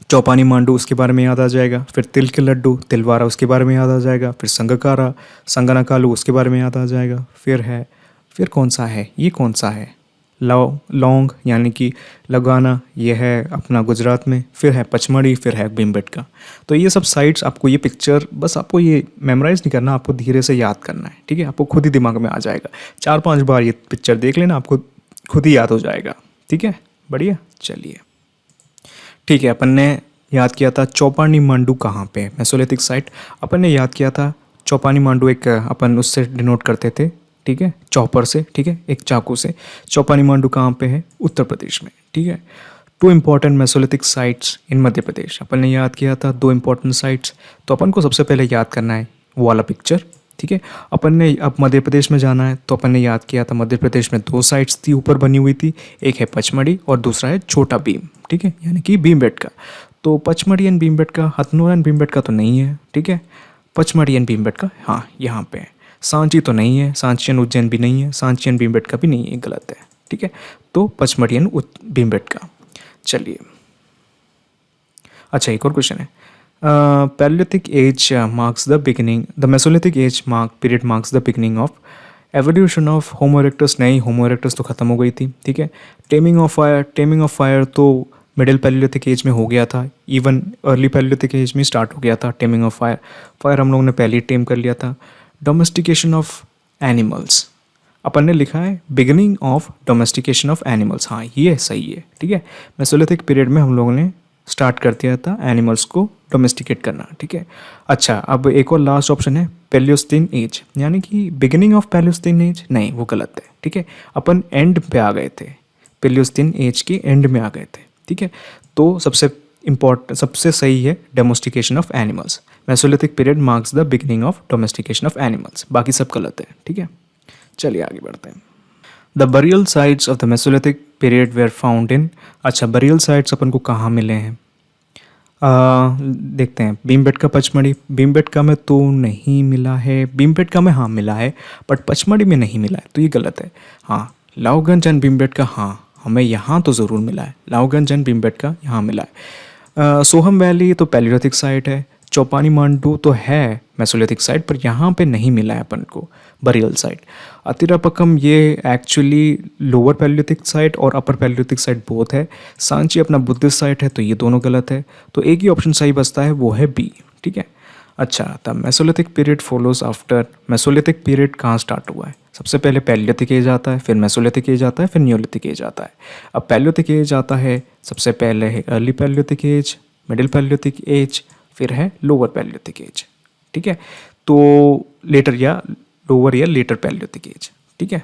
चौपानी मांडू उसके बारे में याद आ जाएगा। फिर तिल के लड्डू तिलवारा उसके बारे में याद आ जाएगा। फिर संगकारा संगनाकालू उसके बारे में याद आ जाएगा। फिर कौन सा है, ये कौन सा है, लौंग यानी कि लगाना, ये है अपना गुजरात में। फिर है पचमढ़ी, फिर है भीमबेटका। तो ये सब साइट्स आपको ये पिक्चर बस आपको ये मेमोराइज़ नहीं करना, आपको धीरे से याद करना है, ठीक है। आपको खुद ही दिमाग में आ जाएगा, 4-5 बार ये पिक्चर देख लेना, आपको खुद ही याद हो जाएगा, ठीक है। बढ़िया, चलिए ठीक है। अपन ने याद किया था चौपानी मांडू कहाँ पे है, मेसोलिथिक साइट। अपन ने याद किया था चौपानी मांडू एक अपन उससे डिनोट करते थे, ठीक है, चॉपर से, ठीक है, एक चाकू से। चौपानी मांडू कहाँ पे है, उत्तर प्रदेश में, ठीक है। 2 important Mesolithic sites in Madhya प्रदेश अपन ने याद किया था, 2 इम्पॉर्टेंट साइट्स। तो अपन को सबसे पहले याद करना है वो वाला पिक्चर, ठीक है। अपन ने अब मध्य प्रदेश में जाना है, तो अपन ने याद किया था मध्य प्रदेश में 2 साइट्स थी ऊपर बनी हुई थी, एक है पचमढ़ी और दूसरा है छोटा भीम, ठीक है, यानी कि भीमबेटका। तो पचमढ़ी एंड भीमबेटका, हथनोरा एंड भीमबेटका तो नहीं है, ठीक है। पचमढ़ी एंड भीमबेटका हाँ यहाँ पे है। सांची तो नहीं है, सांची एंड उज्जैन भी नहीं है, सांची एंड भीमबेटका भी नहीं है, गलत है, ठीक है। तो पचमढ़ी एंड भीमबेटका। चलिए अच्छा, एक और क्वेश्चन है। Palaeolithic age marks the beginning, the Mesolithic age period marks the beginning of evolution of Homo erectus. नहीं, होमो इरेक्टस तो खत्म हो गई थी, ठीक है। टेमिंग ऑफ फायर तो मिडिल पैलियोलिथिक एज में हो गया था, इवन अर्ली पैलियोलिथिक एज में स्टार्ट हो गया था टेमिंग ऑफ फायर हम लोगों ने पहले ही टेम कर लिया था। डोमेस्टिकेशन ऑफ एनिमल्स अपन ने लिखा है beginning of domestication of animals, हाँ ये सही है, ठीक है। मेसोलिथिक पीरियड में हम लोगों ने स्टार्ट कर दिया था एनिमल्स को डोमेस्टिकेट करना, ठीक है। अच्छा, अब एक और लास्ट ऑप्शन है पैलियोस्टीन एज, यानी कि बिगिनिंग ऑफ पैलियोस्टीन एज, नहीं वो गलत है, ठीक है। अपन एंड पे आ गए थे, पैलियोस्टीन एज के एंड में आ गए थे, ठीक है। तो सबसे सही है domestication of animals. Mesolithic period marks the beginning of domestication of animals, बाकी सब गलत है, ठीक है। चलिए आगे बढ़ते हैं। The burial sites of the Mesolithic period were found in, अच्छा बरियल साइट्स अपन को कहाँ मिले हैं, देखते हैं। भीमबेटका पचमढ़ी, भीमबेटका में तो नहीं मिला है, भीमबेटका में हाँ मिला है बट पचमढ़ी में नहीं मिला है, तो ये गलत है। हाँ लाओगंज एंड भीमबेटका, हाँ हमें यहाँ तो ज़रूर मिला है, लाओगंज एंड भीमबेटका यहाँ मिला है। सोहम वैली तो पैलियोलिथिक साइट है। चौपानी मांडू तो है मेसोलिथिक साइट, पर यहाँ पे नहीं मिला है अपन को बरियल साइट। अतिरापक्कम ये एक्चुअली लोअर पैलियोलिथिक साइट और अपर पैलियोलिथिक साइट बोथ है। सांची अपना बुद्धिस्ट साइट है, तो ये दोनों गलत है, तो एक ही ऑप्शन सही बचता है, वो है बी, ठीक है। अच्छा, the Mesolithic period follows after, Mesolithic period कहाँ स्टार्ट हुआ है, सबसे पहले पैलियोलिथिक एज आता है, फिर मेसोलिथिक एज आता है, फिर नियोलिथिक एज आता है। अब पैलियोलिथिक एज आता है, सबसे पहले है early Palaeolithic age, middle Palaeolithic age, फिर है लोअर पैलियोलिथिक एज, ठीक है। तो लेटर या लोअर या लेटर पैलियोलिथिक एज, ठीक है,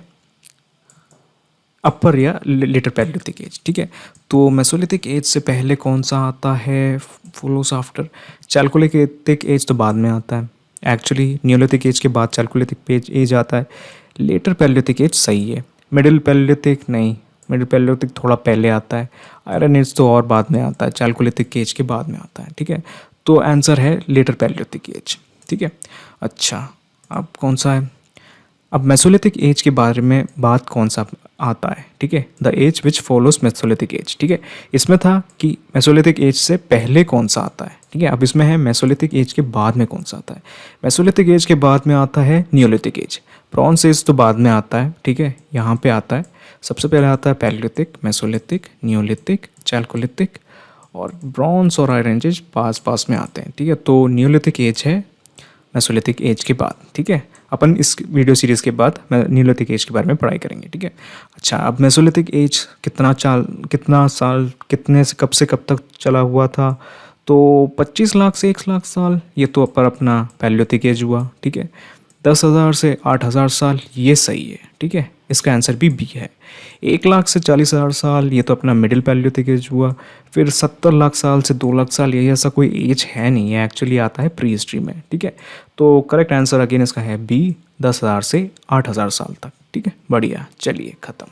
अपर या लेटर पैलियोलिथिक एज, ठीक है। तो मेसोलिथिक एज से पहले कौन सा आता है, फॉलोस आफ्टर, चैल्कोलिथिक एज तो बाद में आता है एक्चुअली, नियोलिथिक एज के बाद चैल्कोलिथिक एज आता है। लेटर पैलियोलिथिक एज सही है। मिडिल पैलियोलिथिक नहीं, मिडिल पैलियोलिथिक थोड़ा पहले आता है। आयरन एज तो और बाद में आता है, चैल्कोलिथिक एज के बाद में आता है, ठीक है। तो आंसर है लेटर पैलियोलिथिक एज, ठीक है। अच्छा, अब कौन सा है, अब मेसोलिथिक एज के बारे में बात कौन सा आता है, ठीक है, the age which follows Mesolithic age, ठीक है। इसमें था कि मेसोलिथिक एज से पहले कौन सा आता है, ठीक है। अब इसमें है मेसोलिथिक एज के बाद में कौन सा आता है। मेसोलिथिक एज के बाद में आता है नियोलिथिक एज। ब्रॉन्ज एज तो बाद में आता है, ठीक है, यहाँ पे आता है। सबसे पहले आता है पैलियोलिथिक, मेसोलिथिक, नियोलिथिक, चैल्कोलिथिक और ब्रॉन्ज और आयरन एज पास में आते हैं, ठीक है। तो नियोलिथिक एज है मेसोलिथिक एज के बाद, ठीक है। अपन इस वीडियो सीरीज़ के बाद नियोलिथिक एज के बारे में पढ़ाई करेंगे, ठीक है। अच्छा, अब मेसोलिथिक एज कितना साल कितने से कब तक चला हुआ था, तो 25 लाख से 1 लाख साल, ये तो पर अपना पैलियोलिथिक एज हुआ, ठीक है। 10,000 से 8,000 साल, ये सही है, ठीक है। इसका आंसर भी बी है। 1 लाख से 40,000 साल, ये तो अपना मिडिल पैलियोलिथिक एज हुआ। फिर 70 लाख साल से 2 लाख साल, ये ऐसा कोई एज है नहीं, ये एक्चुअली आता है प्री हिस्ट्री में, ठीक है। तो करेक्ट आंसर अगेन इसका है बी, 10,000 से 8,000 साल तक, ठीक है। बढ़िया, चलिए ख़त्म।